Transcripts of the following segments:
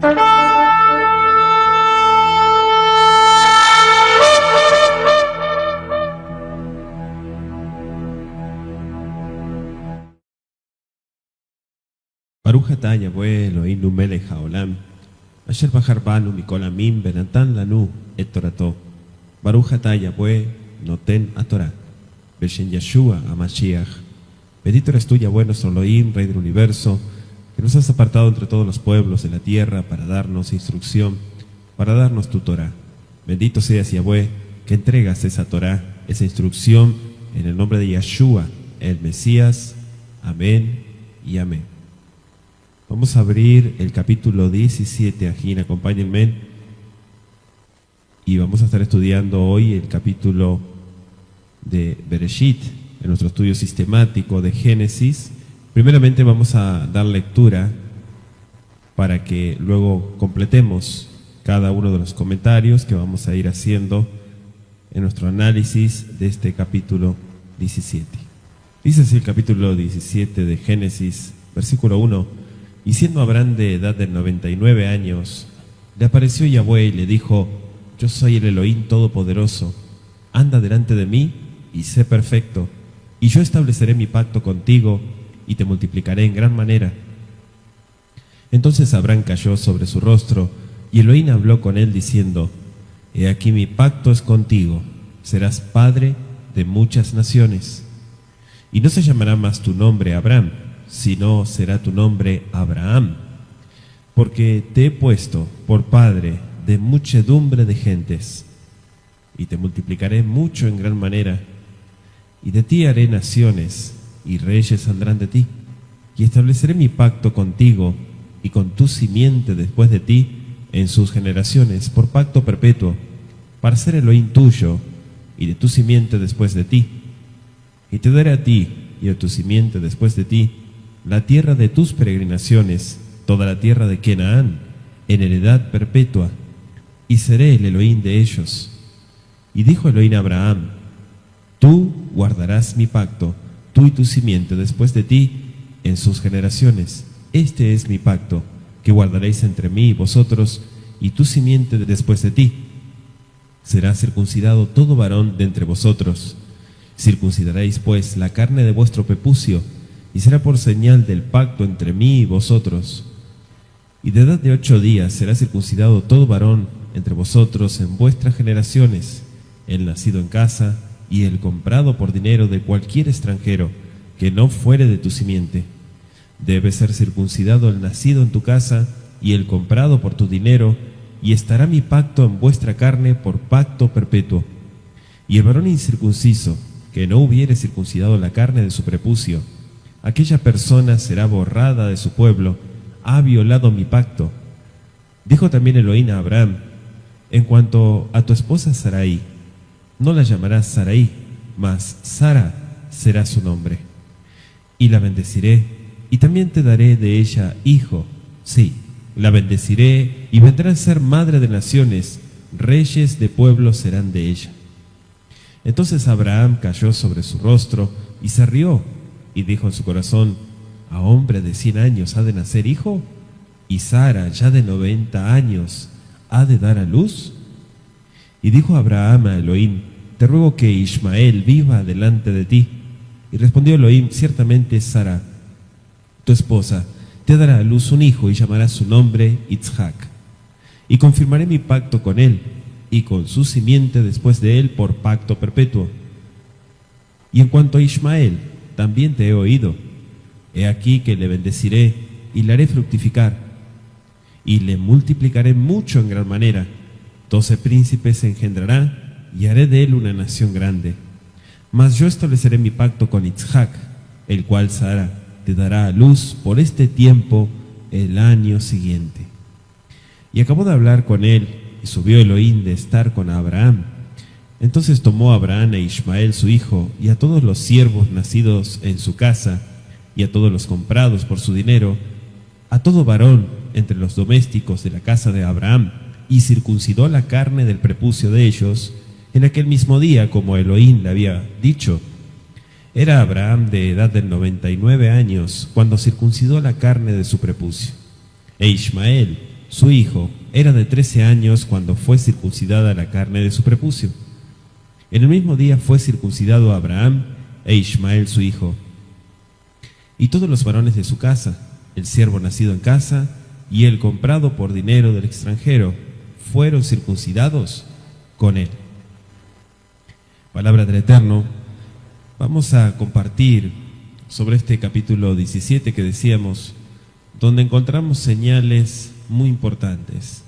Baruch atah Yahweh Eloheinu melech haolam, asher bahar banu mikol amim benatan lanu et torato. Baruch atah Yahweh noten atorah, beshen Yeshua HaMashiach. Bendito eres tú, Yahweh, nuestro Elohim, Rey del universo, que nos has apartado entre todos los pueblos de la tierra para darnos instrucción, para darnos tu Torah. Bendito seas, Yahweh, que entregas esa Torah, esa instrucción, en el nombre de Yeshua, el Mesías. Amén y amén. Vamos a abrir el capítulo 17, Ajín, acompáñenme. Y vamos a estar estudiando hoy el capítulo de Bereshit, en nuestro estudio sistemático de Génesis. Primeramente vamos a dar lectura para que luego completemos cada uno de los comentarios que vamos a ir haciendo en nuestro análisis de este capítulo 17. Dice así el capítulo 17 de Génesis, versículo 1. Y siendo Abraham de edad de 99 años, le apareció Yahweh y le dijo: yo soy el Elohim Todopoderoso, anda delante de mí y sé perfecto, y yo estableceré mi pacto contigo y te multiplicaré en gran manera. Entonces Abraham cayó sobre su rostro, y Elohim habló con él diciendo: he aquí mi pacto es contigo, serás padre de muchas naciones. Y no se llamará más tu nombre Abraham, sino será tu nombre Abraham, porque te he puesto por padre de muchedumbre de gentes, y te multiplicaré mucho en gran manera, y de ti haré naciones, y reyes saldrán de ti, y estableceré mi pacto contigo y con tu simiente después de ti en sus generaciones, por pacto perpetuo, para ser Elohim tuyo y de tu simiente después de ti, y te daré a ti y a tu simiente después de ti la tierra de tus peregrinaciones, toda la tierra de Canaán, en heredad perpetua, y seré el Elohim de ellos. Y dijo Elohim a Abraham: tú guardarás mi pacto, tú y tu simiente después de ti, en sus generaciones. Este es mi pacto, que guardaréis entre mí y vosotros, y tu simiente después de ti. Será circuncidado todo varón de entre vosotros. Circuncidaréis pues la carne de vuestro prepucio, y será por señal del pacto entre mí y vosotros. Y de edad de 8 días será circuncidado todo varón entre vosotros en vuestras generaciones, el nacido en casa y el comprado por dinero de cualquier extranjero que no fuere de tu simiente. Debe ser circuncidado el nacido en tu casa y el comprado por tu dinero, y estará mi pacto en vuestra carne por pacto perpetuo. Y el varón incircunciso, que no hubiere circuncidado la carne de su prepucio, aquella persona será borrada de su pueblo, ha violado mi pacto. Dijo también Elohim a Abraham: en cuanto a tu esposa Sarai, no la llamarás Sarai, mas Sara será su nombre. Y la bendeciré, y también te daré de ella hijo. Sí, la bendeciré, y vendrá a ser madre de naciones, reyes de pueblos serán de ella. Entonces Abraham cayó sobre su rostro y se rió, y dijo en su corazón: ¿a hombre de 100 años ha de nacer hijo? ¿Y Sara, ya de 90 años, ha de dar a luz? Y dijo Abraham a Elohim: te ruego que Ismael viva delante de ti. Y respondió Elohim: ciertamente Sara, tu esposa, te dará a luz un hijo, y llamará su nombre Isaac. Y confirmaré mi pacto con él, y con su simiente después de él por pacto perpetuo. Y en cuanto a Ismael, también te he oído. He aquí que le bendeciré y le haré fructificar, y le multiplicaré mucho en gran manera. 12 príncipes engendrará, y haré de él una nación grande. Mas yo estableceré mi pacto con Isaac, el cual Sara te dará a luz por este tiempo el año siguiente. Y acabó de hablar con él, y subió Elohim de estar con Abraham. Entonces tomó Abraham a Ismael su hijo, y a todos los siervos nacidos en su casa, y a todos los comprados por su dinero, a todo varón entre los domésticos de la casa de Abraham, y circuncidó la carne del prepucio de ellos, en aquel mismo día, como Elohim le había dicho. Era Abraham de edad de 99 años, cuando circuncidó la carne de su prepucio. E Ismael, su hijo, era de 13 años cuando fue circuncidada la carne de su prepucio. En el mismo día fue circuncidado Abraham e Ismael su hijo, y todos los varones de su casa, el siervo nacido en casa y el comprado por dinero del extranjero, fueron circuncidados con él. Palabra del Eterno. Vamos a compartir sobre este capítulo 17 que decíamos, donde encontramos señales muy importantes.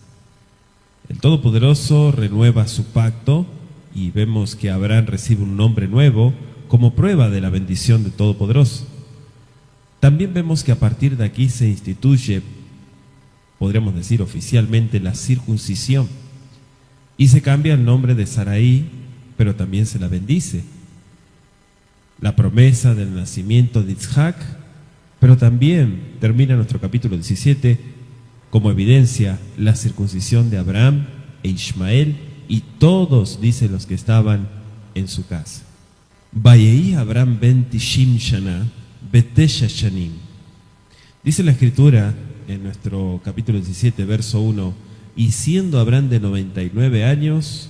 El Todopoderoso renueva su pacto y vemos que Abraham recibe un nombre nuevo como prueba de la bendición del Todopoderoso. También vemos que a partir de aquí se instituye, podríamos decir oficialmente, la circuncisión y se cambia el nombre de Sarai, pero también se la bendice. La promesa del nacimiento de Isaac, pero también termina nuestro capítulo 17 como evidencia la circuncisión de Abraham e Ismael y todos, dicen los que estaban en su casa. Vayehi Abraham ben Tishim Shana Betesha Shanim. Dice la escritura en nuestro capítulo 17, verso 1, y siendo Abraham de 99 años,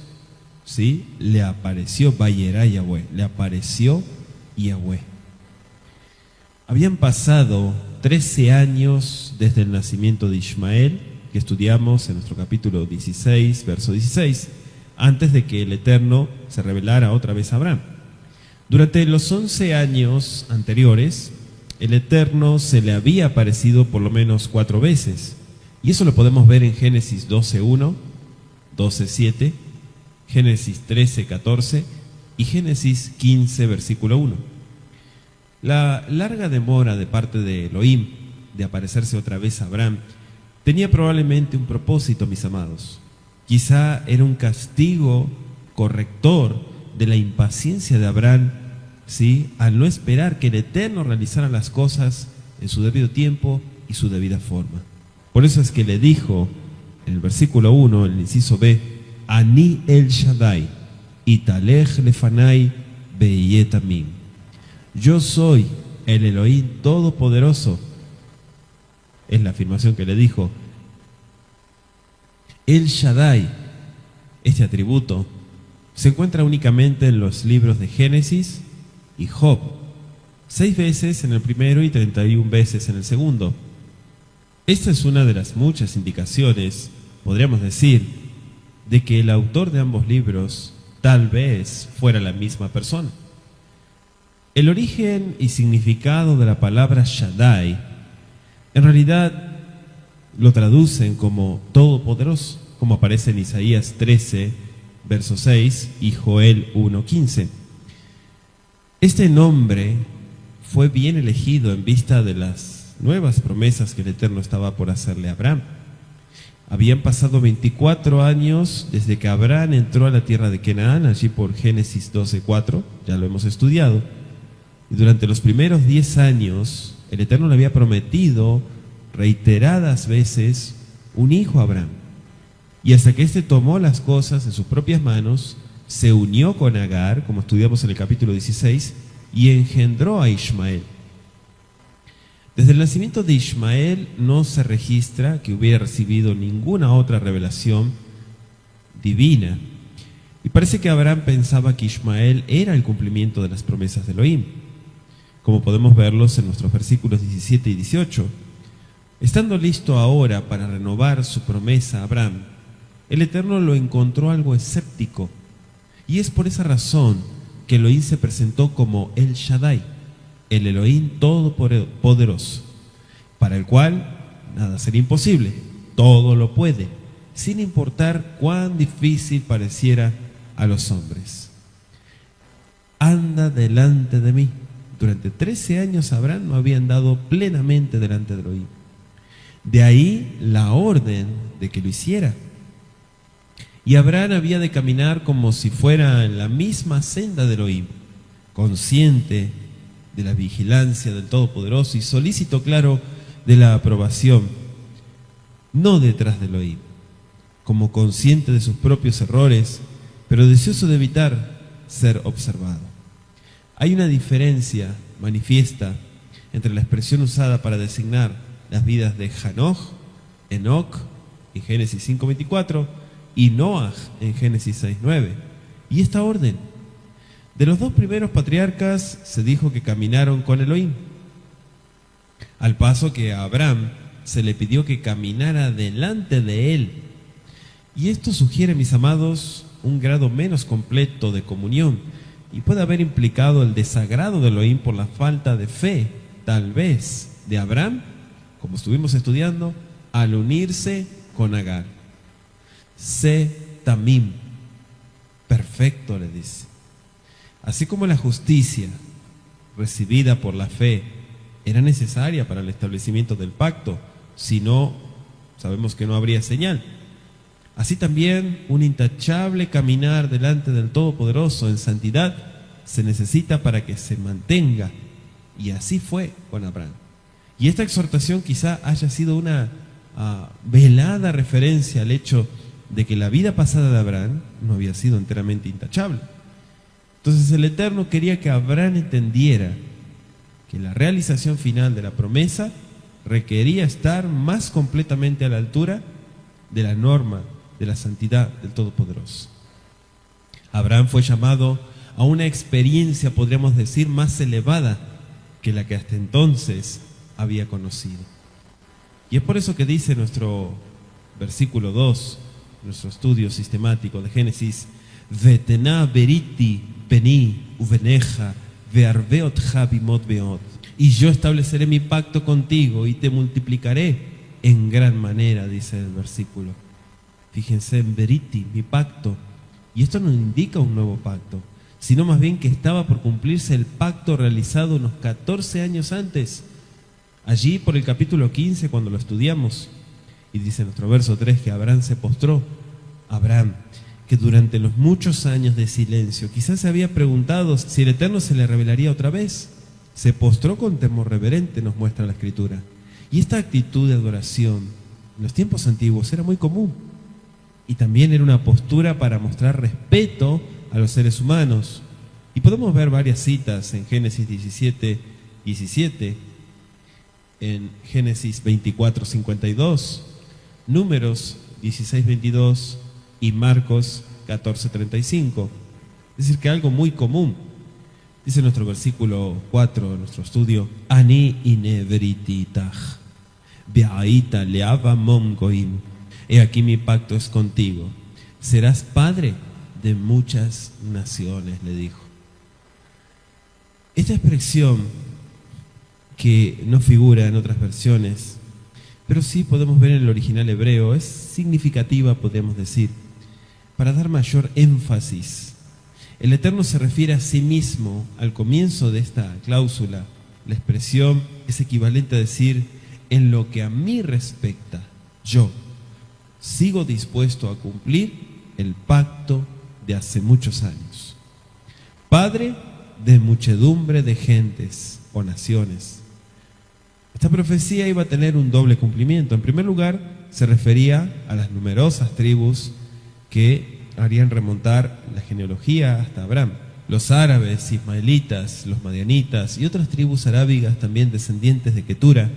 ¿sí?, le apareció Vayerá Yahweh, le apareció Yahweh. Habían pasado 13 años desde el nacimiento de Ismael, que estudiamos en nuestro capítulo 16, verso 16, antes de que el Eterno se revelara otra vez a Abraham. Durante los 11 años anteriores, el Eterno se le había aparecido por lo menos 4 veces. Y eso lo podemos ver en Génesis 12:1, 12:7, Génesis 13:14 y Génesis 15, versículo 1. La larga demora de parte de Elohim de aparecerse otra vez a Abraham tenía probablemente un propósito, mis amados. Quizá era un castigo corrector de la impaciencia de Abraham, ¿sí?, al no esperar que el Eterno realizara las cosas en su debido tiempo y su debida forma. Por eso es que le dijo en el versículo 1, en el inciso B, Ani el Shaddai, italech lefanai beyetamim. Yo soy el Elohim Todopoderoso. Es la afirmación que le dijo. El Shaddai, este atributo, se encuentra únicamente en los libros de Génesis y Job, 6 veces en el primero y 31 veces en el segundo. Esta es una de las muchas indicaciones, podríamos decir, de que el autor de ambos libros tal vez fuera la misma persona. El origen y significado de la palabra Shaddai en realidad lo traducen como todopoderoso, como aparece en Isaías 13, verso 6 y Joel 1:15. Este nombre fue bien elegido en vista de las nuevas promesas que el Eterno estaba por hacerle a Abraham. Habían pasado 24 años desde que Abraham entró a la tierra de Canaán, allí por Génesis 12:4, ya lo hemos estudiado, y durante los primeros 10 años el Eterno le había prometido reiteradas veces un hijo a Abraham. Y hasta que éste tomó las cosas en sus propias manos, se unió con Agar, como estudiamos en el capítulo 16, y engendró a Ismael. Desde el nacimiento de Ismael no se registra que hubiera recibido ninguna otra revelación divina. Y parece que Abraham pensaba que Ismael era el cumplimiento de las promesas de Elohim, como podemos verlos en nuestros versículos 17 y 18. Estando listo ahora para renovar su promesa a Abraham, el Eterno lo encontró algo escéptico, y es por esa razón que Elohim se presentó como El Shaddai, el Elohim Todopoderoso, para el cual nada sería imposible, todo lo puede, sin importar cuán difícil pareciera a los hombres. Anda delante de mí. Durante 13 años Abraham no había andado plenamente delante de Elohim. De ahí la orden de que lo hiciera. Y Abraham había de caminar como si fuera en la misma senda de Elohim, consciente de la vigilancia del Todopoderoso y solícito, claro, de la aprobación, no detrás de Elohim, como consciente de sus propios errores, pero deseoso de evitar ser observado. Hay una diferencia manifiesta entre la expresión usada para designar las vidas de Hanoch, Enoc en Génesis 5:24 y Noaj en Génesis 6:9. Y esta orden, de los dos primeros patriarcas se dijo que caminaron con Elohim, al paso que a Abraham se le pidió que caminara delante de él. Y esto sugiere, mis amados, un grado menos completo de comunión y puede haber implicado el desagrado de Elohim por la falta de fe, tal vez, de Abraham, como estuvimos estudiando, al unirse con Agar. Sé tamim, perfecto, le dice. Así como la justicia recibida por la fe era necesaria para el establecimiento del pacto, si no, sabemos que no habría señal. Así también un intachable caminar delante del Todopoderoso en santidad se necesita para que se mantenga, y así fue con Abraham. Y esta exhortación quizá haya sido una velada referencia al hecho de que la vida pasada de Abraham no había sido enteramente intachable. Entonces el Eterno quería que Abraham entendiera que la realización final de la promesa requería estar más completamente a la altura de la norma de la santidad del Todopoderoso. Abraham fue llamado a una experiencia, podríamos decir, más elevada que la que hasta entonces había conocido. Y es por eso que dice nuestro versículo 2, nuestro estudio sistemático de Génesis: Vetená beriti beni uveneja vearveotja bimot beot. Y yo estableceré mi pacto contigo y te multiplicaré en gran manera, dice el versículo. Fíjense, en beriti, mi pacto. Y esto no indica un nuevo pacto, sino más bien que estaba por cumplirse el pacto realizado unos 14 años antes. Allí por el capítulo 15, cuando lo estudiamos, y dice nuestro verso 3 que Abraham se postró. Abraham, que durante los muchos años de silencio quizás se había preguntado si el Eterno se le revelaría otra vez, se postró con temor reverente, nos muestra la Escritura. Y esta actitud de adoración en los tiempos antiguos era muy común, y también era una postura para mostrar respeto a los seres humanos. Y podemos ver varias citas en Génesis 17:17, en Génesis 24:52, Números 16:22 y Marcos 14:35. Es decir, que algo muy común. Dice nuestro versículo 4, nuestro estudio: Ani inevrititach, beaita leava mongoim. He aquí mi pacto es contigo. Serás padre de muchas naciones, le dijo. Esta expresión, que no figura en otras versiones, pero sí podemos ver en el original hebreo, es significativa, podemos decir, para dar mayor énfasis. El Eterno se refiere a sí mismo al comienzo de esta cláusula. La expresión es equivalente a decir: en lo que a mí respecta, yo sigo dispuesto a cumplir el pacto de hace muchos años. Padre de muchedumbre de gentes o naciones. Esta profecía iba a tener un doble cumplimiento. En primer lugar, se refería a las numerosas tribus que harían remontar la genealogía hasta Abraham. Los árabes, ismaelitas, los madianitas y otras tribus arábigas también descendientes de Ketura,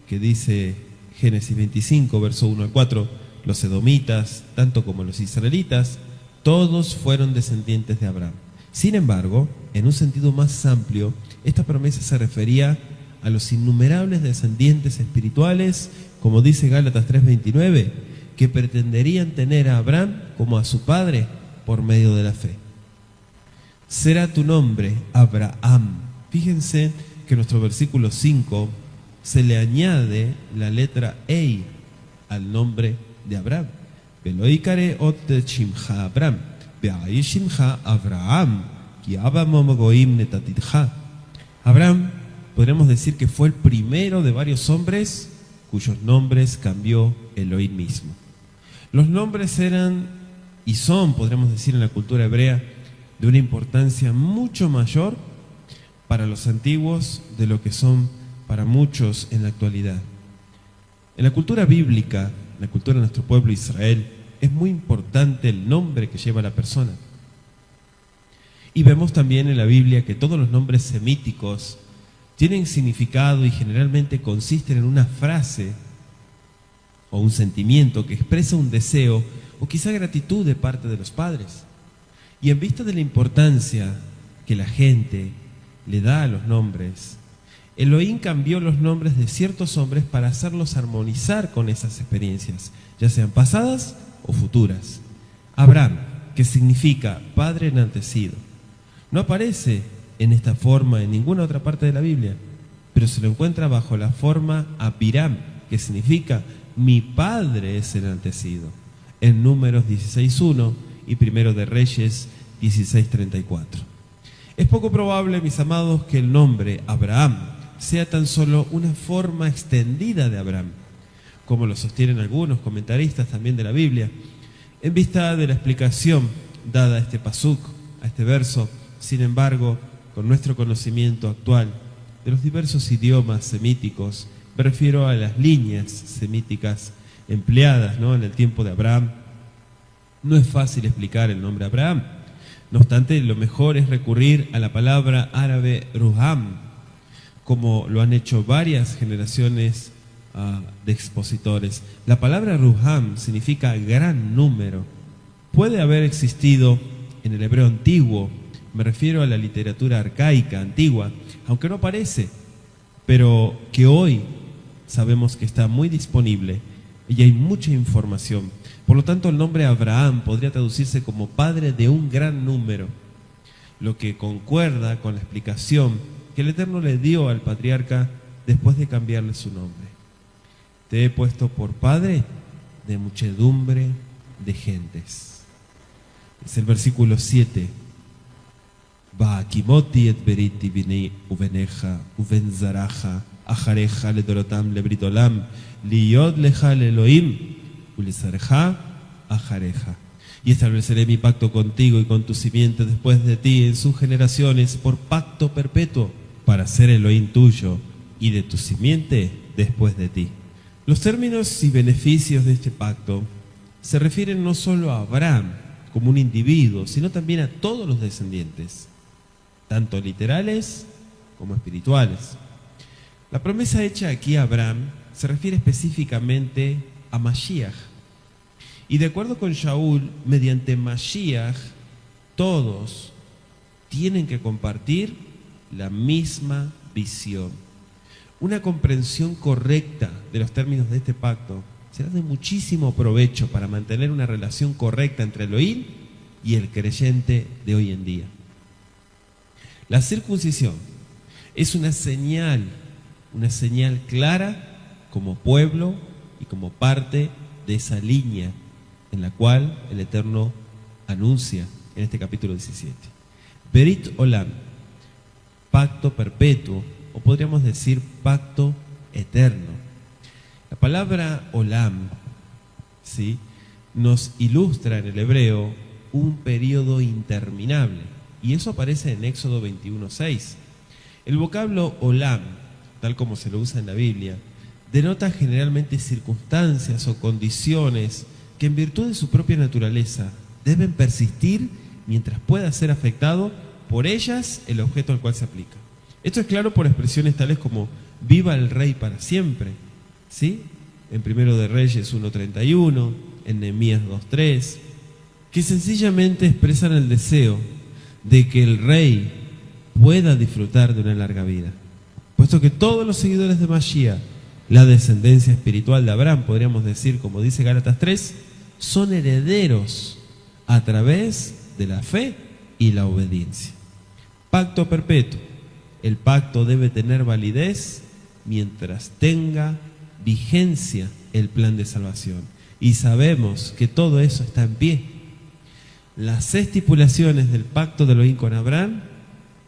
que dice Génesis 25, verso 1 al 4, los edomitas, tanto como los israelitas, todos fueron descendientes de Abraham. Sin embargo, en un sentido más amplio, esta promesa se refería a los innumerables descendientes espirituales, como dice Gálatas 3:29, que pretenderían tener a Abraham como a su padre por medio de la fe. Será tu nombre Abraham. Fíjense que en nuestro versículo 5 se le añade la letra Ei al nombre de Abraham. Veloikare ot shimcha Abraham, ve'ai shimcha Abraham, ki abamom goim netatitcha. Abraham, podríamos decir que fue el primero de varios hombres cuyos nombres cambió Elohim mismo. Los nombres eran y son, podríamos decir en la cultura hebrea, de una importancia mucho mayor para los antiguos de lo que son para muchos en la actualidad. En la cultura bíblica, en la cultura de nuestro pueblo Israel, es muy importante el nombre que lleva la persona. Y vemos también en la Biblia que todos los nombres semíticos tienen significado y generalmente consisten en una frase o un sentimiento que expresa un deseo o quizá gratitud de parte de los padres. Y en vista de la importancia que la gente le da a los nombres, Elohim cambió los nombres de ciertos hombres para hacerlos armonizar con esas experiencias, ya sean pasadas o futuras. Abraham, que significa padre enaltecido, no aparece en esta forma en ninguna otra parte de la Biblia, pero se lo encuentra bajo la forma Abiram, que significa mi padre es enaltecido, en Números 16:1 y Primero de Reyes 16:34. Es poco probable, mis amados, que el nombre Abraham sea tan solo una forma extendida de Abraham, como lo sostienen algunos comentaristas también de la Biblia, en vista de la explicación dada a este pasuk, a este verso. Sin embargo, con nuestro conocimiento actual de los diversos idiomas semíticos, me refiero a las líneas semíticas empleadas, en el tiempo de Abraham, no es fácil explicar el nombre Abraham. No obstante, lo mejor es recurrir a la palabra árabe Ruham, como lo han hecho varias generaciones de expositores. La palabra Ruham significa gran número. Puede haber existido en el hebreo antiguo, me refiero a la literatura arcaica, antigua, aunque no aparece, pero que hoy sabemos que está muy disponible y hay mucha información. Por lo tanto, el nombre Abraham podría traducirse como padre de un gran número, lo que concuerda con la explicación que el Eterno le dio al patriarca después de cambiarle su nombre. Te he puesto por padre de muchedumbre de gentes. Es el versículo 7. Va'akimoti et beriti bini uveneja uven zaraja ajareja ledorotam lebritolam liyod leja Elohim ulizareja ajareja. Y estableceré mi pacto contigo y con tu simiente después de ti en sus generaciones por pacto perpetuo, para ser Elohim tuyo y de tu simiente después de ti. Los términos y beneficios de este pacto se refieren no solo a Abraham como un individuo, sino también a todos los descendientes, tanto literales como espirituales. La promesa hecha aquí a Abraham se refiere específicamente a Mashiach. Y de acuerdo con Shaul, mediante Mashiach, todos tienen que compartir la misma visión. Una comprensión correcta de los términos de este pacto será de muchísimo provecho para mantener una relación correcta entre Elohim y el creyente de hoy en día. La circuncisión es una señal clara como pueblo y como parte de esa línea en la cual el Eterno anuncia en este capítulo 17. Berit Olam, pacto perpetuo, o podríamos decir pacto eterno. La palabra Olam, ¿sí?, nos ilustra en el hebreo un periodo interminable, y eso aparece en Éxodo 21:6. El vocablo Olam, tal como se lo usa en la Biblia, denota generalmente circunstancias o condiciones que en virtud de su propia naturaleza deben persistir mientras pueda ser afectado por ellas el objeto al cual se aplica. Esto es claro por expresiones tales como viva el rey para siempre, ¿sí?, en Primero de Reyes 1:31, en Nehemías 2:3, que sencillamente expresan el deseo de que el rey pueda disfrutar de una larga vida, puesto que todos los seguidores de Mashiach, la descendencia espiritual de Abraham, podríamos decir, como dice Gálatas 3, son herederos a través de la fe y la obediencia. Pacto perpetuo. El pacto debe tener validez mientras tenga vigencia el plan de salvación. Y sabemos que todo eso está en pie. Las estipulaciones del pacto de Elohim con Abraham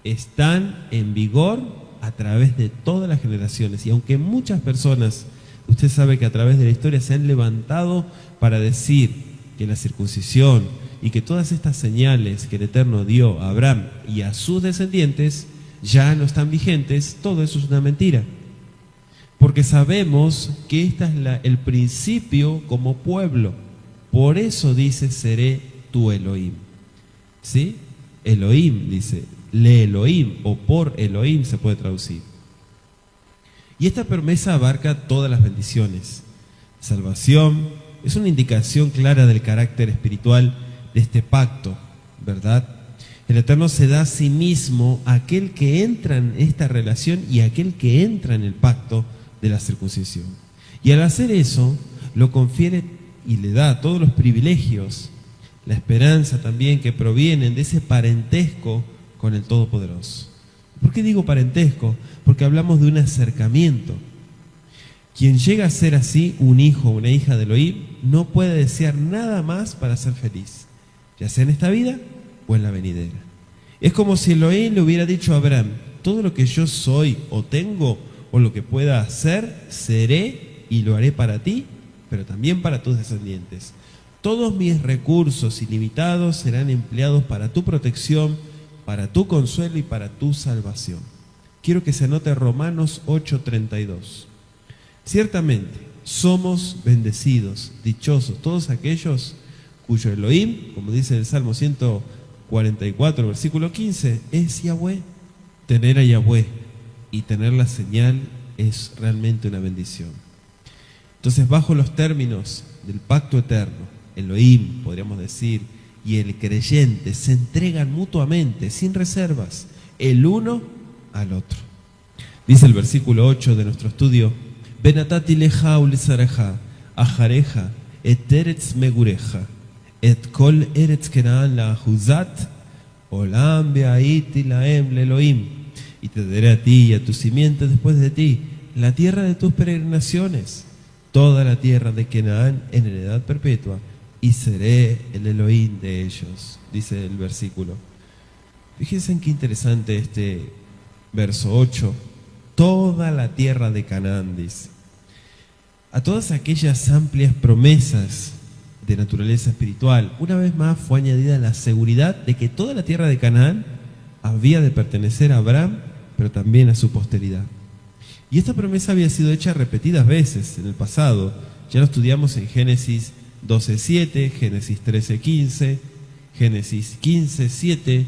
están en vigor a través de todas las generaciones. Y aunque muchas personas, usted sabe que a través de la historia se han levantado para decir que la circuncisión y que todas estas señales que el Eterno dio a Abraham y a sus descendientes ya no están vigentes, todo eso es una mentira. Porque sabemos que este es el principio como pueblo. Por eso dice, seré tu Elohim. ¿Sí? Elohim dice, le Elohim o por Elohim se puede traducir. Y esta promesa abarca todas las bendiciones, Salvación es una indicación clara del carácter espiritual de este pacto, ¿verdad? El Eterno se da a sí mismo a aquel que entra en esta relación y a aquel que entra en el pacto de la circuncisión. Y al hacer eso, lo confiere y le da todos los privilegios, la esperanza también que provienen de ese parentesco con el Todopoderoso. ¿Por qué digo parentesco? Porque hablamos de un acercamiento. Quien llega a ser así un hijo o una hija de Elohim no puede desear nada más para ser feliz, ya sea en esta vida o en la venidera. Es como si Elohim le hubiera dicho a Abraham: todo lo que yo soy o tengo o lo que pueda hacer, seré y lo haré para ti, pero también para tus descendientes. Todos mis recursos ilimitados serán empleados para tu protección, para tu consuelo y para tu salvación. Quiero que se anote Romanos 8:32. Ciertamente somos bendecidos, dichosos, todos aquellos cuyo Elohim, como dice el Salmo 144, versículo 15, es Yahweh. Tener a Yahweh y tener la señal es realmente una bendición. Entonces, bajo los términos del pacto eterno, Elohim, podríamos decir, y el creyente se entregan mutuamente, sin reservas, el uno al otro. Dice el versículo 8 de nuestro estudio: Benatati leja ulizareja, ajareja, et eretz megureja, et kol eretz kenaan la ahuzat, olam beaiti laem le Elohim. Y te daré a ti y a tu simiente después de ti la tierra de tus peregrinaciones, toda la tierra de Canaán en heredad perpetua, y seré el Elohim de ellos, dice el versículo. Fíjense en qué interesante este verso 8. Toda la tierra de Canaán, dice. A todas aquellas amplias promesas de naturaleza espiritual, una vez más fue añadida la seguridad de que toda la tierra de Canaán había de pertenecer a Abraham, pero también a su posteridad. Y esta promesa había sido hecha repetidas veces en el pasado. Ya lo estudiamos en Génesis 12:7, Génesis 13:15, Génesis 15:7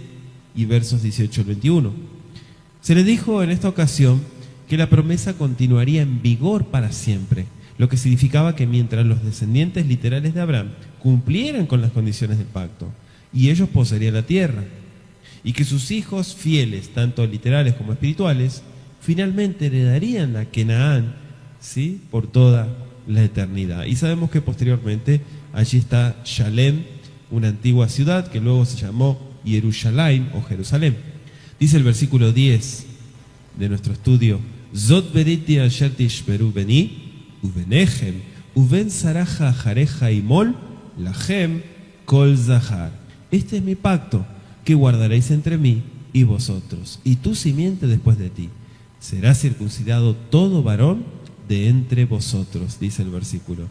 y versos 18 al 21. Se le dijo en esta ocasión que la promesa continuaría en vigor para siempre, lo que significaba que mientras los descendientes literales de Abraham cumplieran con las condiciones del pacto, y ellos poseerían la tierra, y que sus hijos fieles, tanto literales como espirituales, finalmente heredarían a Canaán, ¿sí?, por toda la eternidad. Y sabemos que posteriormente allí está Shalem, una antigua ciudad que luego se llamó Yerushalayim o Jerusalén. Dice el versículo 10 de nuestro estudio: Zot beriti asher tishmeru beni ubenechem uben saraja jareja imol lahem kol zahar. Este es mi pacto que guardaréis entre mí y vosotros, y tu simiente después de ti. Será circuncidado todo varón de entre vosotros, dice el versículo.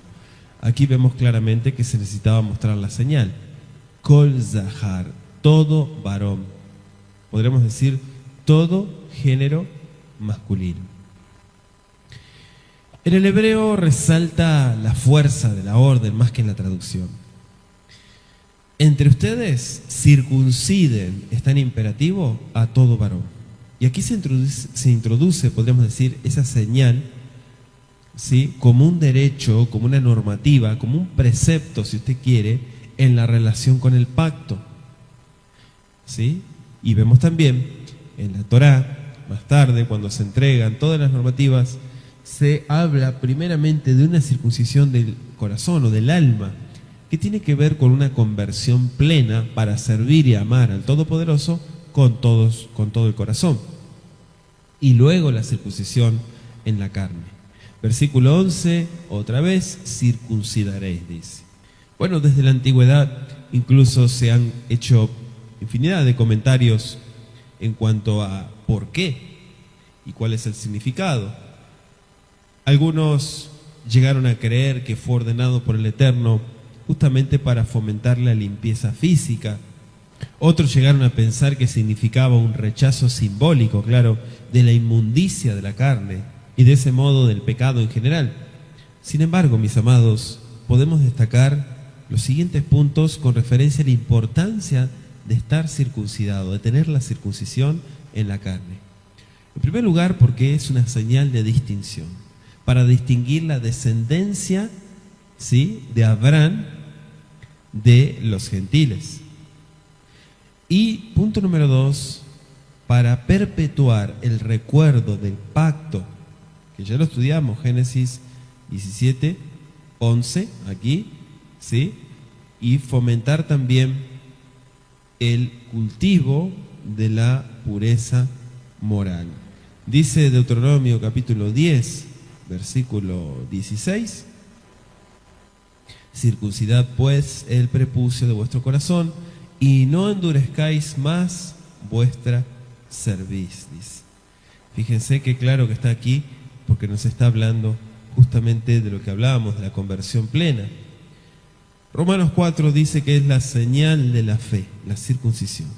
Aquí vemos claramente que se necesitaba mostrar la señal. Kol zahar, todo varón. Podríamos decir todo género masculino. En el hebreo resalta la fuerza de la orden más que en la traducción. Entre ustedes circunciden, está en imperativo, a todo varón. Y aquí se introduce, podríamos decir, esa señal, ¿sí?, como un derecho, como una normativa, como un precepto, si usted quiere, en la relación con el pacto, ¿sí? Y vemos también en la Torá, más tarde, cuando se entregan todas las normativas, se habla primeramente de una circuncisión del corazón o del alma, que tiene que ver con una conversión plena para servir y amar al Todopoderoso con todo el corazón. Y luego la circuncisión en la carne. Versículo 11, otra vez, circuncidaréis, dice. Bueno, desde la antigüedad incluso se han hecho infinidad de comentarios en cuanto a por qué y cuál es el significado. Algunos llegaron a creer que fue ordenado por el Eterno justamente para fomentar la limpieza física. Otros llegaron a pensar que significaba un rechazo simbólico, claro, de la inmundicia de la carne y de ese modo del pecado en general. Sin embargo, mis amados, podemos destacar los siguientes puntos con referencia a la importancia de estar circuncidado, de tener la circuncisión en la carne. En primer lugar, porque es una señal de distinción, para distinguir la descendencia ¿sí?, de Abraham de los gentiles. Y punto número 2, para perpetuar el recuerdo del pacto, que ya lo estudiamos, Génesis 17, 11, aquí, ¿sí?, y fomentar también el cultivo de la pureza moral. Dice Deuteronomio capítulo 10, versículo 16: circuncidad pues el prepucio de vuestro corazón y no endurezcáis más vuestra cerviz. Dice. Fíjense que claro que está aquí porque nos está hablando justamente de lo que hablábamos, de la conversión plena. Romanos 4 dice que es la señal de la fe, la circuncisión.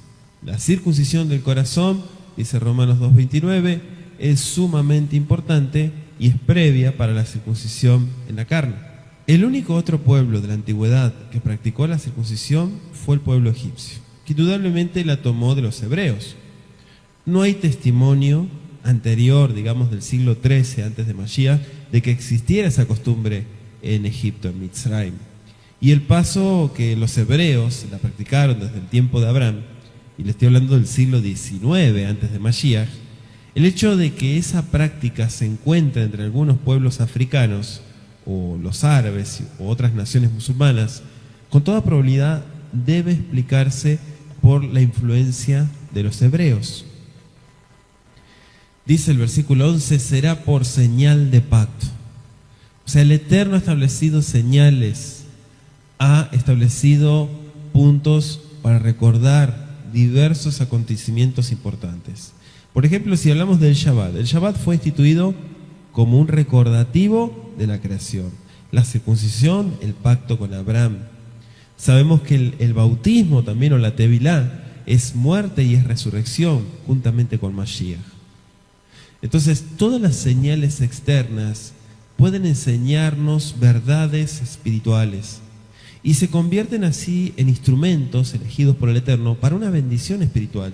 La circuncisión del corazón, dice Romanos 2:29, es sumamente importante y es previa para la circuncisión en la carne. El único otro pueblo de la antigüedad que practicó la circuncisión fue el pueblo egipcio, que indudablemente la tomó de los hebreos. No hay testimonio anterior, digamos del siglo XIII antes de Mashiach, de que existiera esa costumbre en Egipto, en Mitzrayim. Y el paso que los hebreos la practicaron desde el tiempo de Abraham, y le estoy hablando del siglo XIX antes de Mashiach, el hecho de que esa práctica se encuentra entre algunos pueblos africanos, o los árabes, o otras naciones musulmanas, con toda probabilidad debe explicarse por la influencia de los hebreos. Dice el versículo 11, será por señal de pacto. O sea, el Eterno ha establecido señales, ha establecido puntos para recordar diversos acontecimientos importantes. Por ejemplo, si hablamos del Shabbat, el Shabbat fue instituido como un recordativo de la creación. La circuncisión, el pacto con Abraham. Sabemos que el bautismo también, o la Tevilá, es muerte y es resurrección, juntamente con Mashiach. Entonces, todas las señales externas pueden enseñarnos verdades espirituales y se convierten así en instrumentos elegidos por el Eterno para una bendición espiritual.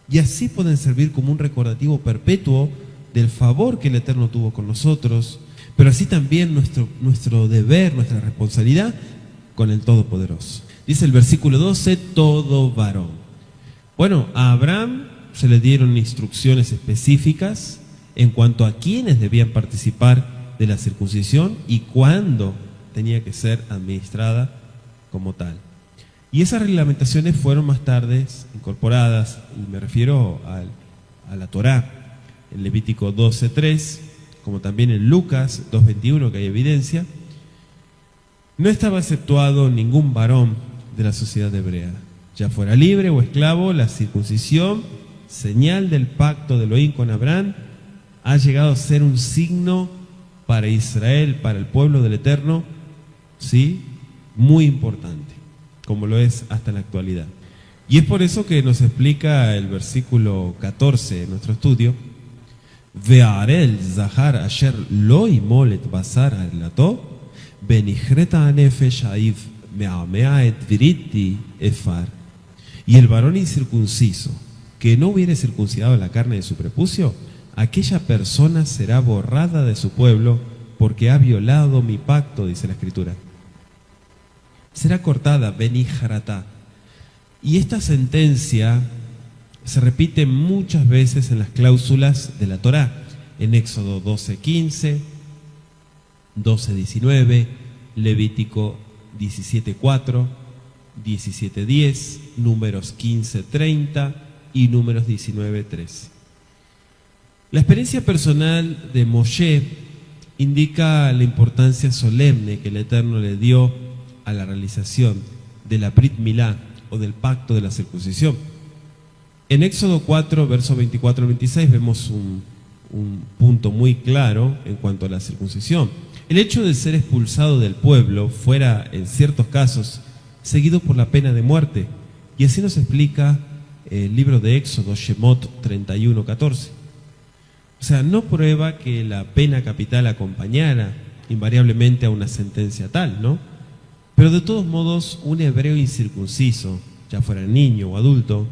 Y así pueden servir como un recordativo perpetuo del favor que el Eterno tuvo con nosotros, pero así también nuestro deber, nuestra responsabilidad con el Todopoderoso. Dice el versículo 12, todo varón. Bueno, a Abraham se le dieron instrucciones específicas en cuanto a quiénes debían participar de la circuncisión y cuándo tenía que ser administrada como tal. Y esas reglamentaciones fueron más tarde incorporadas, y me refiero a la Torá, en Levítico 12:3, como también en Lucas 2:21, que hay evidencia. No estaba exceptuado ningún varón de la sociedad hebrea, ya fuera libre o esclavo. La circuncisión, señal del pacto de Elohim con Abraham, ha llegado a ser un signo para Israel, para el pueblo del Eterno, ¿sí?, muy importante, como lo es hasta la actualidad. Y es por eso que nos explica el versículo 14 de nuestro estudio: Ve'arel zahar asher lo imolet basar alato benichreta anefesh aiv me'amea et viriti efar. Y el varón incircunciso que no hubiere circuncidado la carne de su prepucio, aquella persona será borrada de su pueblo, porque ha violado mi pacto, dice la Escritura. Será cortada, benijratá. Y esta sentencia se repite muchas veces en las cláusulas de la Torá, en Éxodo 12:15, 12:19, Levítico 17:4, 17:10, Números 15:30 y Números 19:13. La experiencia personal de Moshe indica la importancia solemne que el Eterno le dio a la realización de la Brit Milá, o del pacto de la circuncisión. En Éxodo 4, versos 24 al 26, vemos un punto muy claro en cuanto a la circuncisión. El hecho de ser expulsado del pueblo fuera, en ciertos casos, seguido por la pena de muerte, y así nos explica el libro de Éxodo, Shemot 31:14. O sea, no prueba que la pena capital acompañara invariablemente a una sentencia tal, ¿no? Pero de todos modos, un hebreo incircunciso, ya fuera niño o adulto,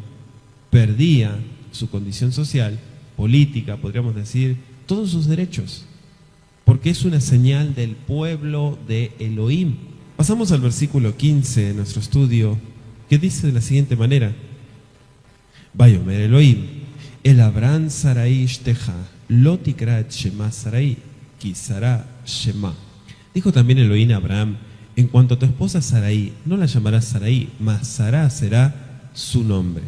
perdía su condición social, política, podríamos decir, todos sus derechos. ¿Por qué? porque es una señal del pueblo de Elohim. Pasamos al versículo 15 de nuestro estudio, que dice de la siguiente manera: Vayomer Elohim, el Abraham Sarai Ishteja, lo tikra et Shema Sarai, ki Sara Shema. Dijo también Elohim a Abraham: en cuanto a tu esposa Sarai, no la llamarás Sarai, mas Sara será su nombre.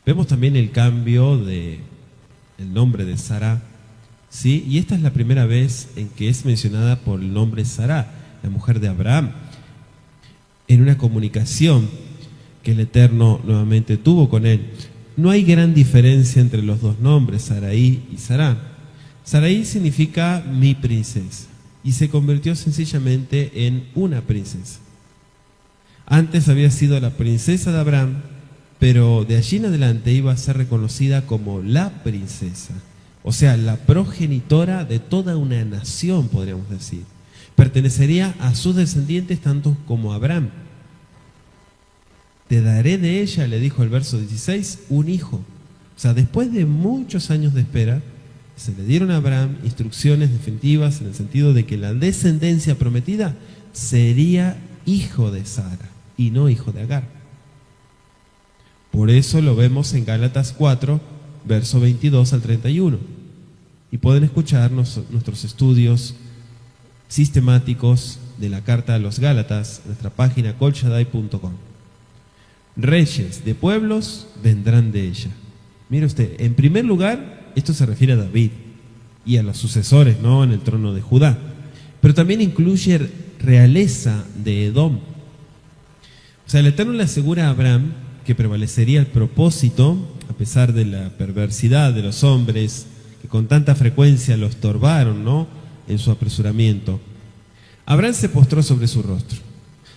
Vemos también el cambio de el nombre de Sara, ¿sí? Y esta es la primera vez en que es mencionada por el nombre Sara, la mujer de Abraham, en una comunicación que el Eterno nuevamente tuvo con él. No hay gran diferencia entre los dos nombres, Sarai y Sará. Sarai significa mi princesa y se convirtió sencillamente en una princesa. Antes había sido la princesa de Abraham, pero de allí en adelante iba a ser reconocida como la princesa, o sea, la progenitora de toda una nación, podríamos decir. Pertenecería a sus descendientes tanto como a Abraham. Te daré de ella, le dijo el verso 16, un hijo. O sea, después de muchos años de espera, se le dieron a Abraham instrucciones definitivas en el sentido de que la descendencia prometida sería hijo de Sara y no hijo de Agar. Por eso lo vemos en Gálatas 4, verso 22 al 31. Y pueden escuchar nuestros estudios sistemáticos de la carta a los Gálatas en nuestra página kolshadai.com. Reyes de pueblos vendrán de ella. Mire usted, en primer lugar, esto se refiere a David y a los sucesores, ¿no?, en el trono de Judá. Pero también incluye realeza de Edom. O sea, el Eterno le asegura a Abraham que prevalecería el propósito, a pesar de la perversidad de los hombres que con tanta frecuencia lo estorbaron, ¿no?, en su apresuramiento. Abraham se postró sobre su rostro.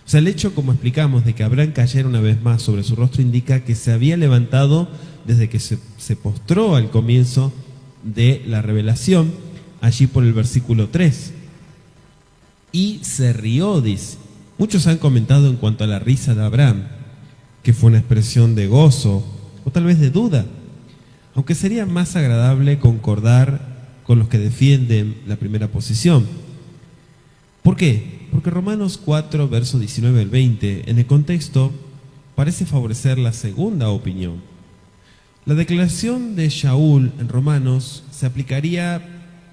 O sea, el hecho, como explicamos, de que Abraham cayera una vez más sobre su rostro indica que se había levantado desde que se postró al comienzo de la revelación, allí por el versículo 3. Y se rió, dice. Muchos han comentado en cuanto a la risa de Abraham, que fue una expresión de gozo o tal vez de duda, aunque sería más agradable concordar con los que defienden la primera posición. ¿Por qué? Porque Romanos 4, verso 19 al 20, en el contexto, parece favorecer la segunda opinión. La declaración de Shaul en Romanos se aplicaría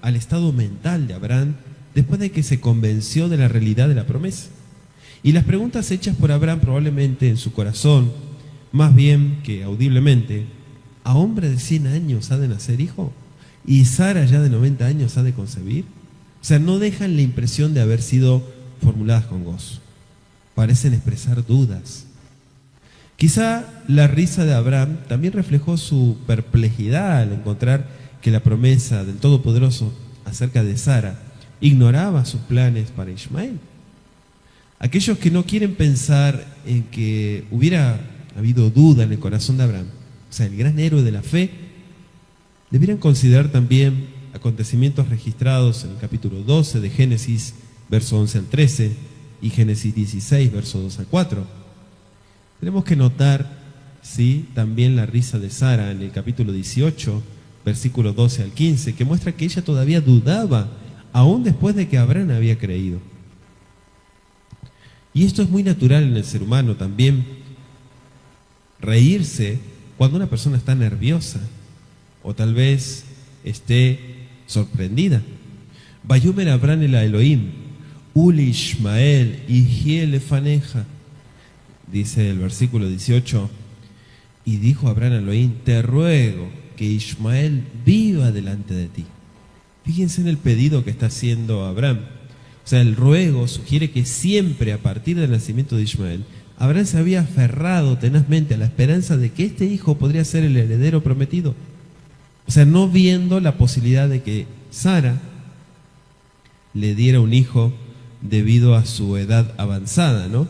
al estado mental de Abraham después de que se convenció de la realidad de la promesa. Y las preguntas hechas por Abraham probablemente en su corazón, más bien que audiblemente: ¿a hombre de 100 años ha de nacer hijo? ¿Y Sara ya de 90 años ha de concebir? O sea, no dejan la impresión de haber sido formuladas con gozo. Parecen expresar dudas. Quizá la risa de Abraham también reflejó su perplejidad al encontrar que la promesa del Todopoderoso acerca de Sara ignoraba sus planes para Ismael. Aquellos que no quieren pensar en que hubiera habido duda en el corazón de Abraham, o sea, el gran héroe de la fe, deberían considerar también acontecimientos registrados en el capítulo 12 de Génesis, verso 11 al 13, y Génesis 16, verso 2 al 4. Tenemos que notar, ¿sí?, también la risa de Sara en el capítulo 18, versículo 12 al 15, que muestra que ella todavía dudaba, aún después de que Abraham había creído. Y esto es muy natural en el ser humano también, reírse cuando una persona está nerviosa o tal vez esté sorprendida. Vayomer Abraham el Elohim, Uli Ishmael, Ihiel Lefaneja, dice el versículo 18, y dijo Abraham a Elohim: te ruego que Ishmael viva delante de ti. Fíjense en el pedido que está haciendo Abraham. O sea, el ruego sugiere que siempre a partir del nacimiento de Ismael, Abraham se había aferrado tenazmente a la esperanza de que este hijo podría ser el heredero prometido. O sea, no viendo la posibilidad de que Sara le diera un hijo debido a su edad avanzada, ¿no?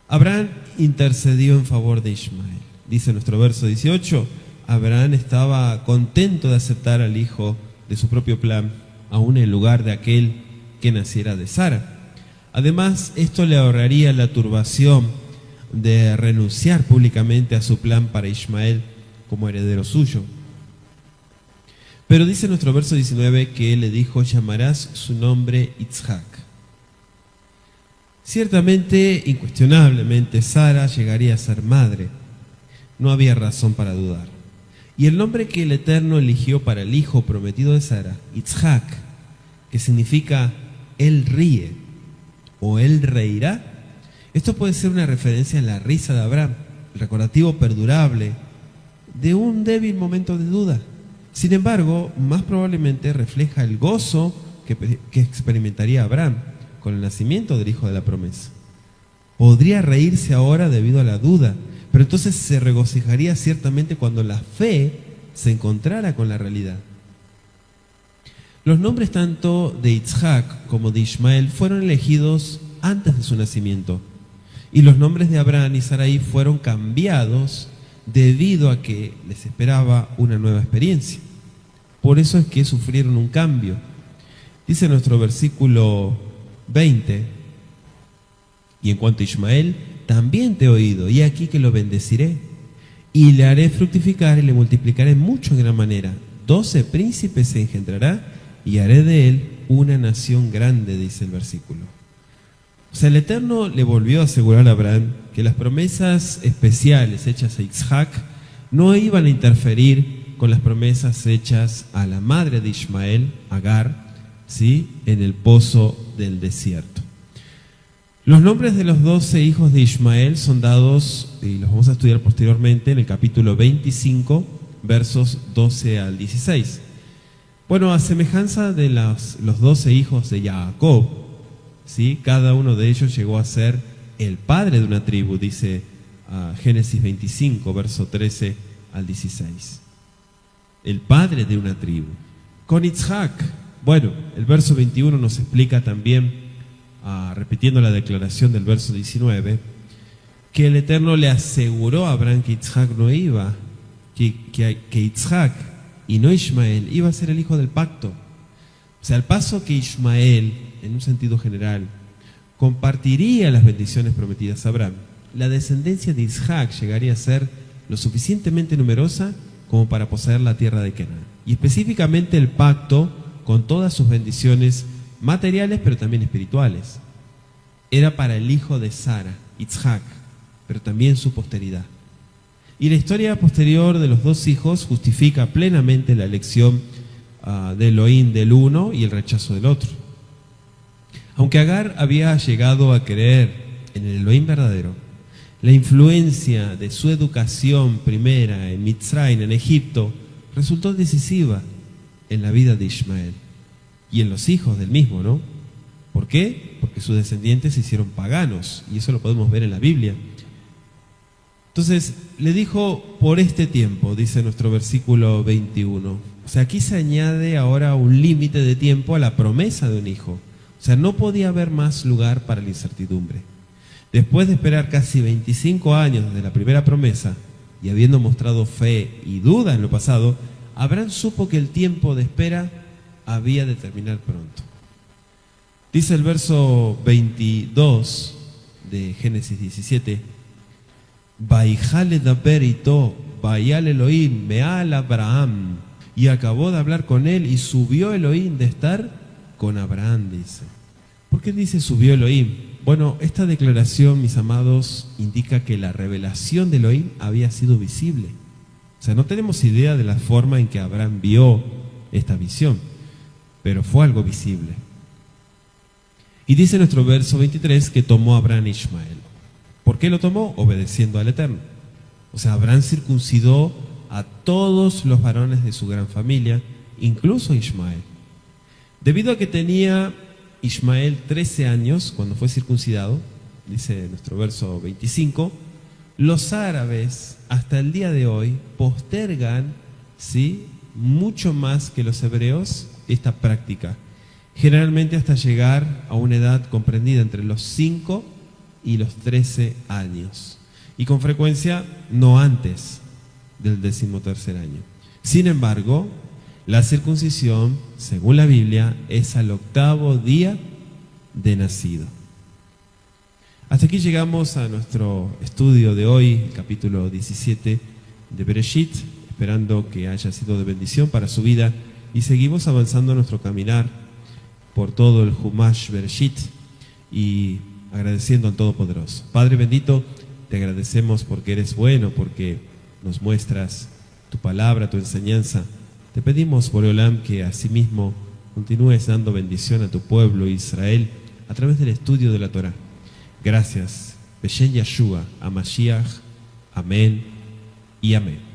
Abraham intercedió en favor de Ismael. Dice nuestro verso 18, Abraham estaba contento de aceptar al hijo de su propio plan, aún en lugar de aquel que naciera de Sara. Además, esto le ahorraría la turbación de renunciar públicamente a su plan para Ismael como heredero suyo. Pero dice nuestro verso 19 que él le dijo: llamarás su nombre Yitzhak. Ciertamente, incuestionablemente, Sara llegaría a ser madre. No había razón para dudar. Y el nombre que el Eterno eligió para el hijo prometido de Sara, Yitzhak, que significa él ríe o él reirá, esto puede ser una referencia a la risa de Abraham, el recordativo perdurable de un débil momento de duda. Sin embargo, más probablemente refleja el gozo que experimentaría Abraham con el nacimiento del hijo de la promesa. Podría reírse ahora debido a la duda, pero entonces se regocijaría ciertamente cuando la fe se encontrara con la realidad. Los nombres tanto de Yitzhak como de Ismael fueron elegidos antes de su nacimiento, y los nombres de Abraham y Sarai fueron cambiados debido a que les esperaba una nueva experiencia. Por eso es que sufrieron un cambio. Dice nuestro versículo 20: y en cuanto a Ismael, también te he oído, y aquí que lo bendeciré, y le haré fructificar y le multiplicaré mucho en gran manera. 12 príncipes se engendrará, y haré de él una nación grande, dice el versículo. O sea, el Eterno le volvió a asegurar a Abraham que las promesas especiales hechas a Yitzhak no iban a interferir con las promesas hechas a la madre de Ismael, Agar, ¿sí?, en el pozo del desierto. Los nombres de los 12 hijos de Ismael son dados, y los vamos a estudiar posteriormente, en el capítulo 25, versos 12 al 16. Bueno, a semejanza de los 12 hijos de Jacob, ¿sí?, cada uno de ellos llegó a ser el padre de una tribu, dice Génesis 25, verso 13 al 16. El padre de una tribu. Con Yitzhak, bueno, el verso 21 nos explica también, repitiendo la declaración del verso 19, que el Eterno le aseguró a Abraham que Yitzhak no iba, que Yitzhak y no Ismael iba a ser el hijo del pacto. O sea, al paso que Ismael, en un sentido general, compartiría las bendiciones prometidas a Abraham, la descendencia de Yitzhak llegaría a ser lo suficientemente numerosa como para poseer la tierra de Canaán. Y específicamente el pacto con todas sus bendiciones materiales, pero también espirituales. Era para el hijo de Sara, Yitzhak, pero también su posteridad. Y la historia posterior de los dos hijos justifica plenamente la elección de Elohim del uno y el rechazo del otro. Aunque Agar había llegado a creer en el Elohim verdadero, la influencia de su educación primera en Mitzrayim, en Egipto, resultó decisiva en la vida de Ismael y en los hijos del mismo, ¿no? ¿Por qué? Porque sus descendientes se hicieron paganos, y eso lo podemos ver en la Biblia. Entonces, le dijo: por este tiempo, dice nuestro versículo 21. O sea, aquí se añade ahora un límite de tiempo a la promesa de un hijo. O sea, no podía haber más lugar para la incertidumbre. Después de esperar casi 25 años desde la primera promesa, y habiendo mostrado fe y duda en lo pasado, Abraham supo que el tiempo de espera había de terminar pronto. Dice el verso 22 de Génesis 17: Vaijale daber ito, vayal Elohim, meal Abraham. Y acabó de hablar con él, y subió Elohim de estar con Abraham, dice. ¿Por qué dice subió Elohim? Bueno, esta declaración, mis amados, indica que la revelación de Elohim había sido visible. O sea, no tenemos idea de la forma en que Abraham vio esta visión, pero fue algo visible. Y dice nuestro verso 23 que tomó a Abraham Ismael. ¿Por qué lo tomó? Obedeciendo al Eterno. O sea, Abraham circuncidó a todos los varones de su gran familia, incluso Ismael. Debido a que tenía Ismael 13 años cuando fue circuncidado, dice nuestro verso 25, los árabes hasta el día de hoy postergan, ¿sí?, mucho más que los hebreos esta práctica, generalmente hasta llegar a una edad comprendida entre los 5 y los 13 años, y con frecuencia no antes del 13º año. Sin embargo, la circuncisión, según la Biblia, es al 8º día de nacido. Hasta aquí llegamos a nuestro estudio de hoy, el capítulo 17 de Bereshit, esperando que haya sido de bendición para su vida y seguimos avanzando nuestro caminar por todo el Humash Bereshit y agradeciendo al Todopoderoso. Padre bendito, te agradecemos porque eres bueno, porque nos muestras tu palabra, tu enseñanza. Te pedimos, Boreolam, que asimismo continúes dando bendición a tu pueblo Israel a través del estudio de la Torá. Gracias. Beshen Yeshua, a Mashiach. Amén y amén.